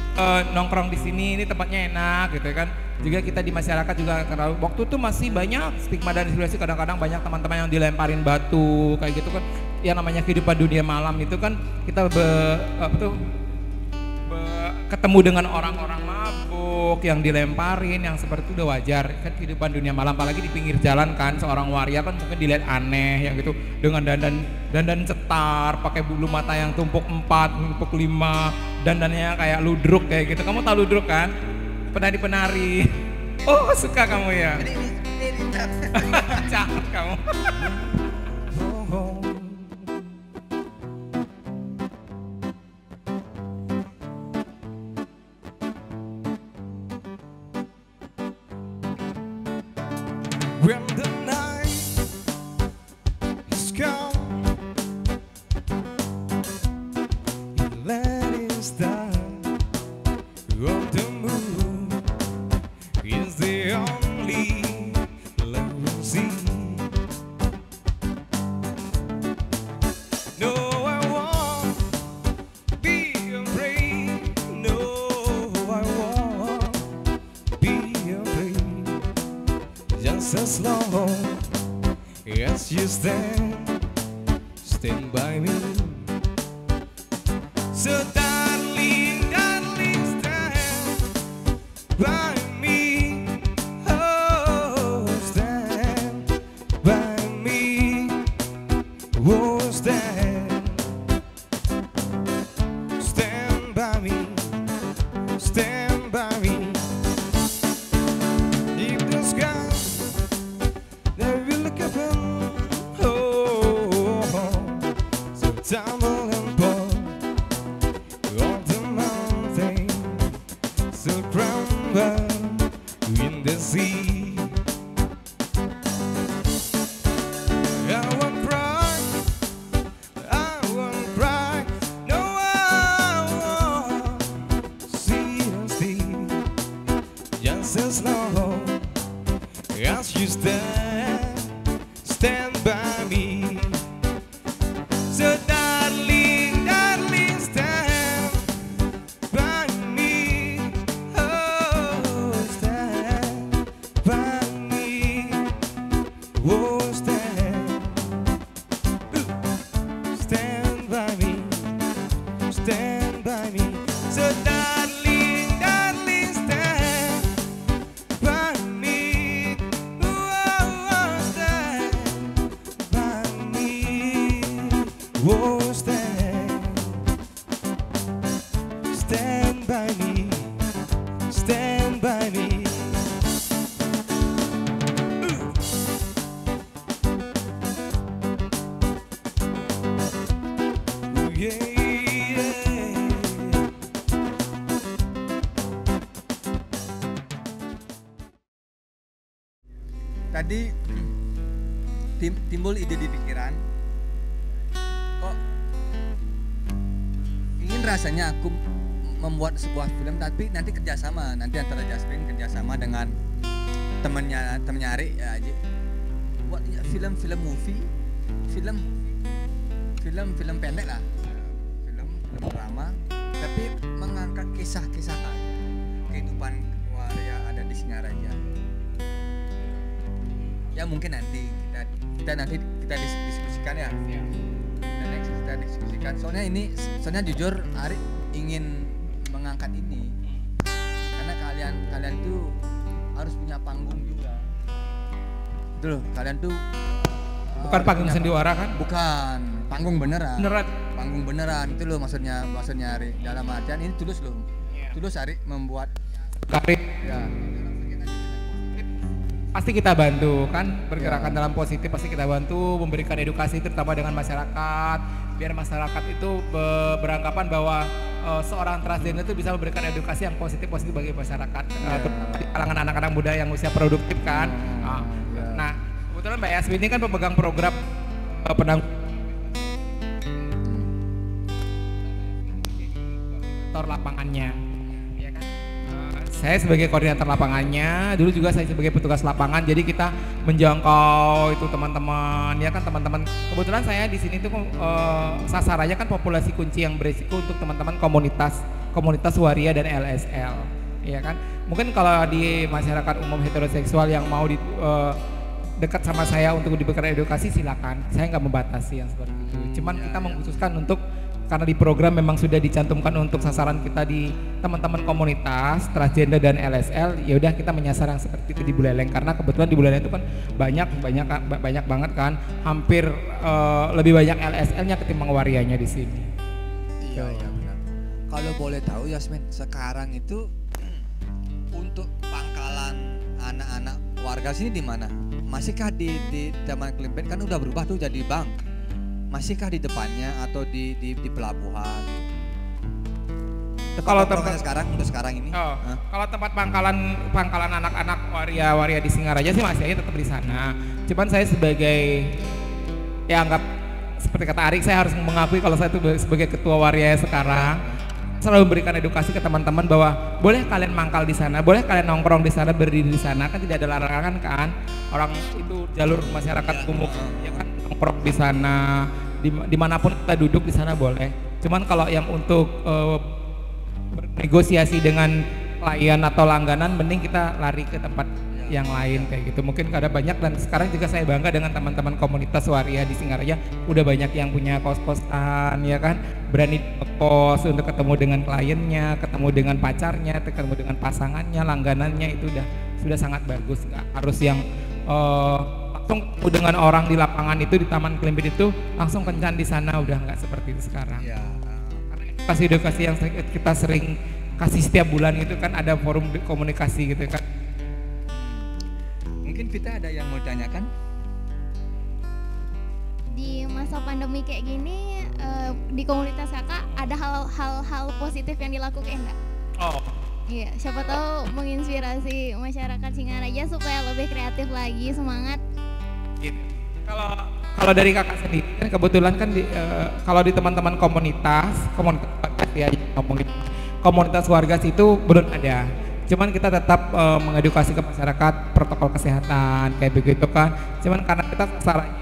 nongkrong di sini, ini tempatnya enak gitu kan. Juga kita di masyarakat juga terlalu waktu itu masih banyak stigma dan diskriminasi, kadang-kadang banyak teman-teman yang dilemparin batu kayak gitu kan. Yang namanya kehidupan dunia malam itu kan kita ketemu dengan orang-orang mabuk yang dilemparin, yang seperti itu udah wajar kan, kehidupan dunia malam. Apalagi di pinggir jalan kan, seorang waria kan mungkin dilihat aneh yang gitu, dengan dandan cetar, pakai bulu mata yang tumpuk 4, tumpuk 5, dandannya kayak ludruk kayak gitu. Kamu tahu ludruk kan? Penari. Oh, suka kamu ya? Ini Jahat kamu. When the night is gone, let it start. of the moon is the only love we'll see. No, I won't be afraid. No, I won't be afraid. Just as long as you stand by me. So darling, darling, stand by me. Oh, stand by me. Oh, stand by me. Stand by me. If the sky that we look upon, tumble and fall on the mountain, so crumble in the sea. I won't cry, no, I won't see and see. Just as long as you stand by me. So darling, darling, stand by me. Oh, stand by me. Oh, stand by me. Stand by me. So darling, darling, stand by me. Oh, stand by me. Oh, stand by me, stand by me. Yeah, yeah. Tadi timbul ide di pikiran, kok ingin rasanya aku membuat sebuah film tapi nanti kerjasama, nanti antara Jasmine kerjasama dengan temennya Ari ya aja buat ya, film pendek lah, film drama tapi mengangkat kisah-kisah kehidupan waria ada di Singaraja. Ya mungkin nanti kita diskusikan ya. Dan next kita diskusikan. Soalnya jujur Ari ingin mengangkat ini karena kalian tuh harus punya panggung juga. Itu loh, kalian tuh bukan panggung sendiwara kan? Bukan, panggung beneran. Panggung beneran itu loh maksudnya Ari. Dalam artian ini tulus loh. Tulus Ari membuat karya. Ya. Pasti kita bantu kan, pergerakan dalam positif pasti kita bantu, memberikan edukasi terutama dengan masyarakat, biar masyarakat itu beranggapan bahwa seorang transgender itu bisa memberikan edukasi yang positif bagi masyarakat, di kalangan anak-anak muda yang usia produktif kan. Nah, kebetulan Mbak Yasmin ini kan pemegang program koordinator lapangannya. Saya sebagai koordinator lapangannya, dulu juga saya sebagai petugas lapangan, jadi kita menjangkau itu teman-teman, ya kan teman-teman. Kebetulan saya di sini tuh sasarannya kan populasi kunci yang berisiko untuk teman-teman komunitas waria dan LSL, ya kan. Mungkin kalau di masyarakat umum heteroseksual yang mau dekat sama saya untuk diberikan edukasi silakan, saya nggak membatasi yang seperti itu. Cuman kita mengkhususkan untuk karena di program memang sudah dicantumkan untuk sasaran kita di teman-teman komunitas transgender dan LSL, ya udah kita menyasar yang seperti itu di Buleleng karena kebetulan di Buleleng itu kan banyak banget kan, hampir lebih banyak LSL-nya ketimbang warianya di sini. Iya benar. Kalau boleh tahu Yasmin, sekarang itu untuk pangkalan anak-anak warga sini di mana? Masihkah di Taman Kelimpen kan udah berubah tuh jadi bank? Masihkah di depannya atau di pelabuhan? Kalau tempat sekarang untuk sekarang ini? Kalau tempat pangkalan anak-anak waria di Singaraja sih masih aja tetap di sana. Cuman saya sebagai ya anggap seperti kata Arik, saya harus mengakui kalau saya itu sebagai ketua waria sekarang. selalu memberikan edukasi ke teman-teman bahwa boleh kalian mangkal di sana, boleh kalian nongkrong di sana, berdiri di sana, kan tidak ada larangan kan. Orang itu jalur masyarakat umum, ya kan, nongkrong di sana, dimanapun kita duduk di sana boleh. Cuman kalau yang untuk bernegosiasi dengan klien atau langganan, mending kita lari ke tempat yang lain kayak gitu. Mungkin ada banyak, dan sekarang juga saya bangga dengan teman-teman komunitas waria di Singaraja, udah banyak yang punya kos-kosan ya kan, berani kos untuk ketemu dengan kliennya, ketemu dengan pacarnya, ketemu dengan pasangannya, langganannya, itu sudah sangat bagus. Nggak harus yang langsung ketemu dengan orang di lapangan itu, di Taman Kelimbit itu langsung kencan di sana, udah nggak seperti itu sekarang. Ya. Karena edukasi yang kita sering kasih setiap bulan itu kan, ada forum komunikasi gitu kan. Mungkin Vita ada yang mau tanyakan? Di masa pandemi kayak gini, di komunitas kakak ada hal-hal positif yang dilakukan enggak? Oh. Iya, siapa tahu menginspirasi masyarakat Singaraja supaya lebih kreatif lagi, semangat. Gitu. Kalau dari kakak sendiri kan kebetulan kan kalau di teman-teman komunitas ya ngomongin komunitas warga itu belum ada. Cuman kita tetap mengedukasi ke masyarakat protokol kesehatan kayak begitu kan. Cuman karena kita sasarannya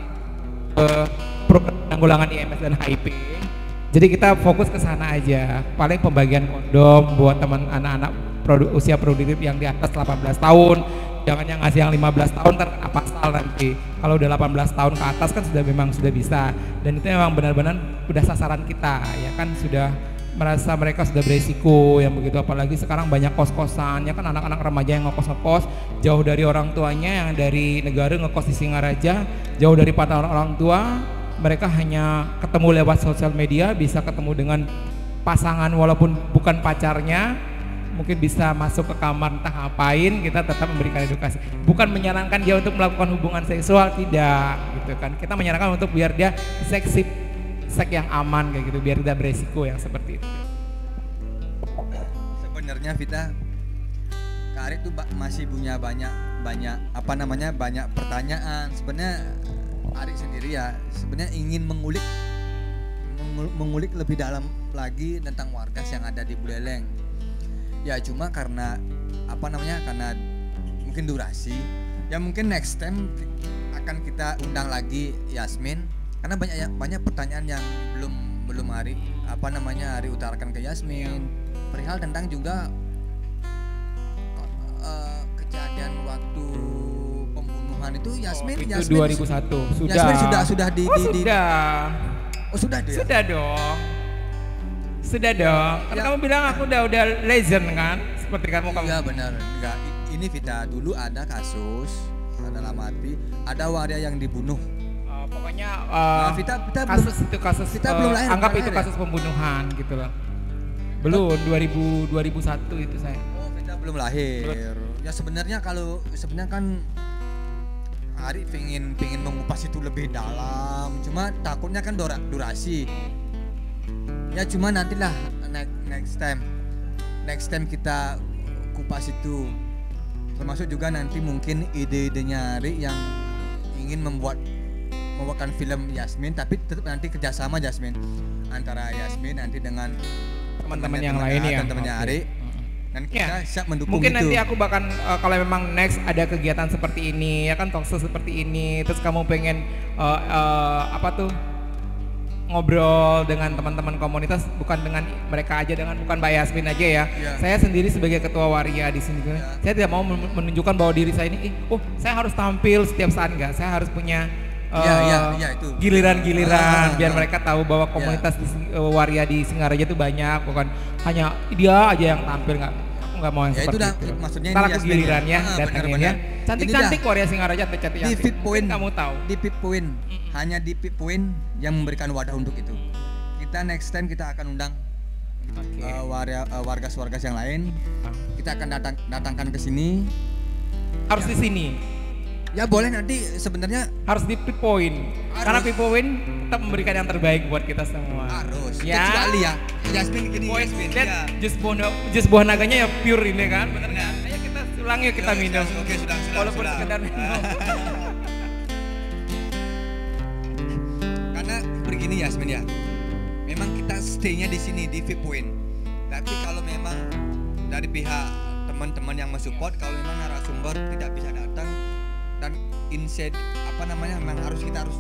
program penanggulangan IMS dan HIV, jadi kita fokus ke sana aja. Paling pembagian kondom buat teman anak-anak usia produktif yang di atas 18 tahun. Jangan yang ngasih yang 15 tahun terkena pasal nanti. Kalau udah 18 tahun ke atas kan memang sudah bisa. Dan itu memang benar-benar udah sasaran kita ya kan, sudah merasa mereka sudah beresiko yang begitu. Apalagi sekarang banyak kos-kosan ya kan, anak-anak remaja yang ngekos-ngekos jauh dari orang tuanya, yang dari negara ngekos di Singaraja, jauh dari pantauan orang tua. Mereka hanya ketemu lewat sosial media, bisa ketemu dengan pasangan walaupun bukan pacarnya, mungkin bisa masuk ke kamar entah ngapain. Kita tetap memberikan edukasi, bukan menyarankan dia untuk melakukan hubungan seksual, tidak gitu kan. Kita menyarankan untuk biar dia seks yang aman kayak gitu, biar tidak beresiko yang seperti itu. Sebenarnya Vita, Kak Arif tuh masih punya banyak pertanyaan. Sebenarnya Arif sendiri ya sebenarnya ingin mengulik lebih dalam lagi tentang wargas yang ada di Buleleng. Ya cuma karena karena mungkin durasi. Ya mungkin next time akan kita undang lagi Yasmin. Karena banyak pertanyaan yang belum Ari utarakan ke Yasmin, perihal tentang juga kejadian waktu pembunuhan itu. Yasmin 2001 sudah. Yasmin sudah di sudah deh. Sudah dong. Karena kamu bilang aku udah legend kan, seperti kamu. Iya benar. Enggak, ini Vita, dulu ada kasus dalam arti ada waria yang dibunuh. Pokoknya Vita kasus Vita belum lahir, anggap itu kasus pembunuhan gitu loh. Belum 2001 itu saya. Oh, Vita belum lahir. Ya sebenarnya kan Ari pengen mengupas itu lebih dalam. Cuma takutnya kan durasi. Ya cuma nantilah next time kita kupas itu. Termasuk juga nanti mungkin ide-idenya Ari yang ingin membuatkan film Yasmin, tapi tetap nanti kerjasama Yasmin antara Yasmin nanti dengan teman-teman yang lain ya, teman-temannya Ari. Dan kita siap mendukung. Mungkin itu. Nanti aku bahkan kalau memang next ada kegiatan seperti ini ya kan, talkshow seperti ini, terus kamu pengen ngobrol dengan teman-teman komunitas, bukan dengan mereka aja, bukan Mbak Yasmin aja ya. Saya sendiri sebagai ketua waria di sini, saya tidak mau menunjukkan bahwa diri saya ini, saya harus tampil setiap saat, enggak. Saya harus punya itu giliran-giliran biar mereka tahu bahwa komunitas waria di Singaraja itu banyak, bukan hanya dia aja yang tampil. Aku nggak mau yang seperti itu. Maksudnya ntar aku gilirannya datangin ya. Cantik-cantik waria Singaraja, cantik-cantik. Di Fit Point kamu tahu. Di Fit Point hanya di Fit Point yang memberikan wadah untuk itu. Kita next time kita akan undang warga-warga yang lain. Kita akan datangkan ke sini. Harus di sini. Ya boleh, nanti sebenarnya harus di Pit Point. Karena Pit Point tetap memberikan yang terbaik buat kita semua. Harus. Ya. Kecuali ya Yasmin gini. Lihat jus buah naganya ya pure ini kan, bener nggak? Ayo kita ulang yuk, kita minum. Oke, sudah. Walaupun sekedar minum. Karena begini Yasmin ya, memang kita stay-nya di sini di Pit Point. Tapi kalau memang dari pihak teman-teman yang mensupport, kalau memang narasumber tidak bisa datang dan memang kita harus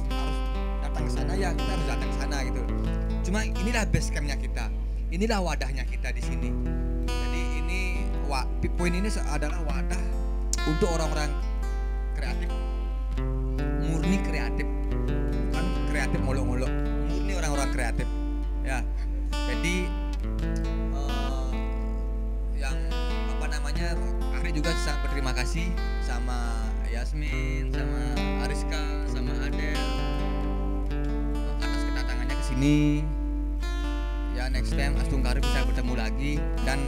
datang ke sana, ya kita harus datang ke sana gitu. Cuma inilah base campnya kita, inilah wadahnya kita di sini. Jadi ini Point ini adalah wadah untuk orang-orang kreatif, murni kreatif, bukan kreatif molok-molok, murni orang-orang kreatif. Ya, jadi yang Ari juga sangat berterima kasih sama Yasmin, sama Ariska, sama Adel atas kedatangannya ke sini. Ya, next time Astungkari bisa bertemu lagi, dan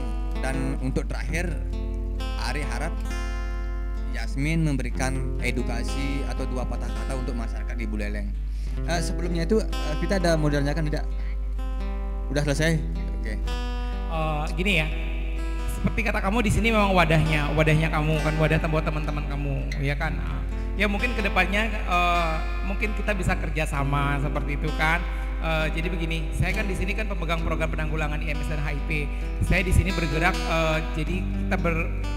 untuk terakhir Ari harap Yasmin memberikan edukasi atau 2 patah kata untuk masyarakat di Buleleng. Sebelumnya itu kita ada modalnya kan, tidak? Udah selesai? Oke. Gini ya, seperti kata kamu di sini memang wadahnya kamu kan, wadah buat teman-teman kamu, ya kan? Ya mungkin kedepannya mungkin kita bisa kerjasama seperti itu kan. Jadi begini, saya kan di sini kan pemegang program penanggulangan IMS dan HIV. Saya di sini bergerak, jadi kita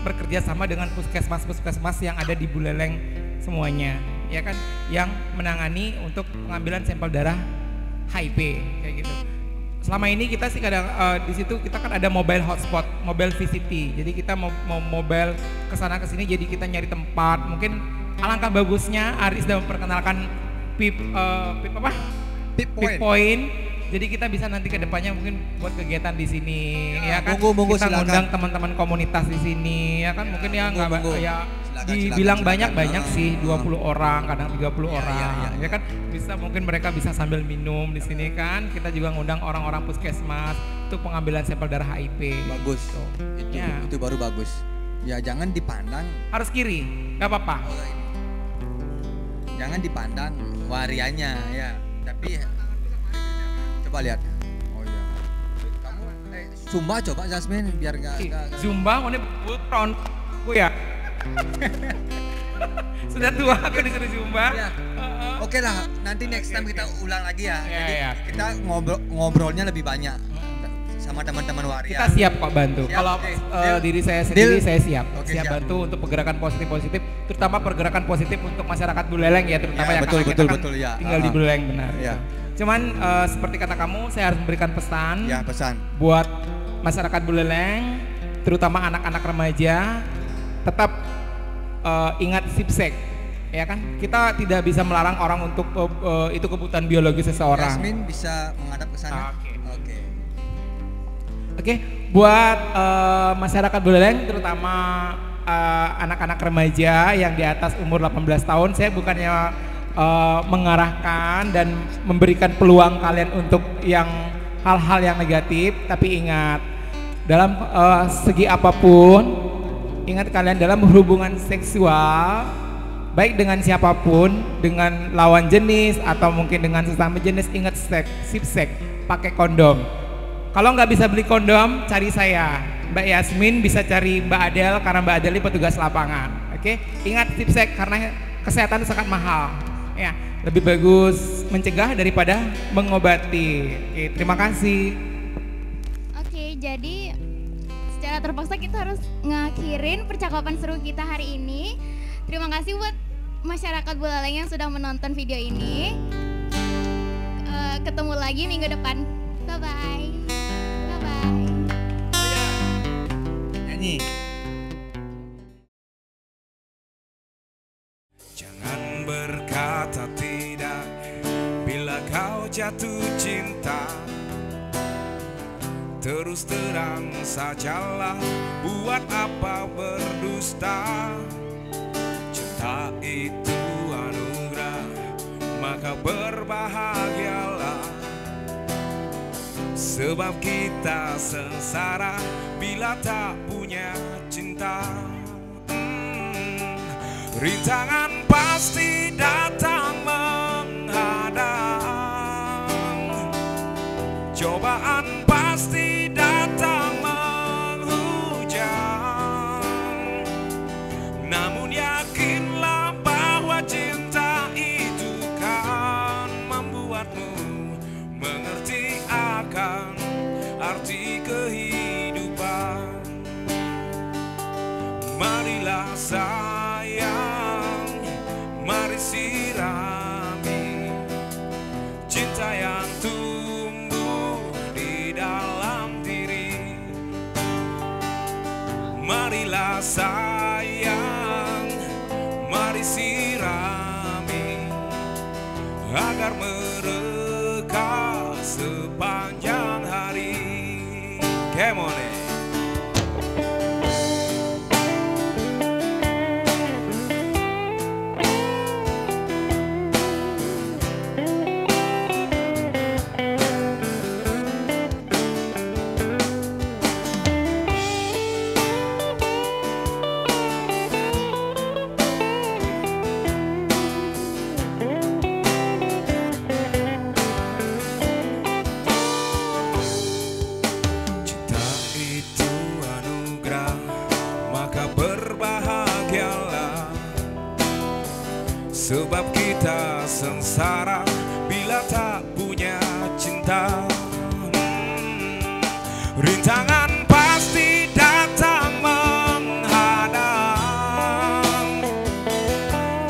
bekerja sama dengan puskesmas yang ada di Buleleng semuanya, ya kan, yang menangani untuk pengambilan sampel darah HIV kayak gitu. Selama ini kita sih kadang di situ kita kan ada mobile hotspot, mobile VCT. Jadi kita mau mobile ke sana ke sini, jadi kita nyari tempat. Mungkin alangkah bagusnya Aris sudah memperkenalkan PIP Point. Jadi kita bisa nanti ke depannya mungkin buat kegiatan di sini, ya kan. Monggo, kita silakan. ngundang teman-teman komunitas di sini, ya kan. Mungkin ya nggak ya dibilang banyak sih, 20 orang, kadang 30 orang, ya kan. Bisa mungkin mereka bisa sambil minum di sini kan. Kita juga ngundang orang-orang puskesmas untuk pengambilan sampel darah HIV. Bagus. Itu baru bagus. Ya jangan dipandang. Harus kiri, nggak apa-apa. Jangan dipandang warianya ya. Tapi coba lihat. Oh iya. Kamu Zumba coba Jasmine biar nggak. Zumba ini front aku ya. Sudah tua aku disuruh Zumba. Ya. Oke lah, nanti next time kita ulang lagi ya. Jadi ya. kita ngobrolnya lebih banyak sama teman-teman waria. Kita siap kok bantu. Kalau diri saya sendiri saya siap. Siap Bantu untuk pergerakan positif, terutama pergerakan positif untuk masyarakat Buleleng ya, terutama yang betul ya. Tinggal di Buleleng, benar. Ya. Cuman seperti kata kamu, saya harus memberikan pesan. Ya, pesan buat masyarakat Buleleng, terutama anak-anak remaja, tetap ingat sipsek, ya kan? Kita tidak bisa melarang orang untuk itu kebutuhan biologis seseorang. Yasmin bisa menghadap ke sana. Oke, buat masyarakat Buleleng, terutama anak-anak remaja yang di atas umur 18 tahun, saya bukannya mengarahkan dan memberikan peluang kalian untuk yang hal-hal yang negatif, tapi ingat, dalam segi apapun, ingat kalian dalam hubungan seksual, baik dengan siapapun, dengan lawan jenis atau mungkin dengan sesama jenis, ingat sipsek, pakai kondom. Kalau nggak bisa beli kondom, cari saya, Mbak Yasmin, bisa cari Mbak Adel karena Mbak Adel ini petugas lapangan. Oke, ingat sipsek karena kesehatan sangat mahal. Ya, lebih bagus mencegah daripada mengobati. Oke, terima kasih. Oke, jadi secara terpaksa kita harus ngakhirin percakapan seru kita hari ini. Terima kasih buat masyarakat Buleleng yang sudah menonton video ini. Ketemu lagi minggu depan. Bye-bye. Bye-bye. Nyanyi. Jangan berkata tidak bila kau jatuh cinta. Terus terang sajalah, buat apa berdusta. Cinta itu anugerah, maka berbahagialah. Sebab kita sengsara bila tak punya cinta. Rintangan pasti datang menghadang, cobaan pasti datang menghujam. Namun yakinlah bahwa cinta itu kan membuatmu mengerti akan arti kehidupan. Marilah sayang, mari sirami cinta yang tumbuh di dalam diri. Marilah sayang, mari sirami agar mereka sepanjang hari. Come on. Sebab kita sengsara bila tak punya cinta. Rintangan pasti datang menghadang,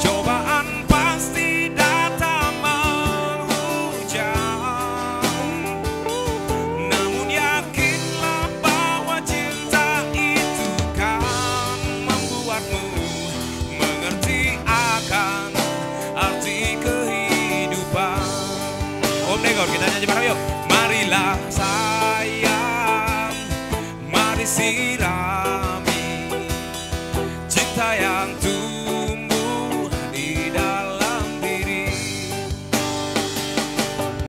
cobaan pasti datang menghujam. Namun yakinlah bahwa cinta itu kan membuatmu mengerti akan arti kehidupan. Om Negor, kita nyanyi bareng yuk. Marilah sayang, mari sirami cinta yang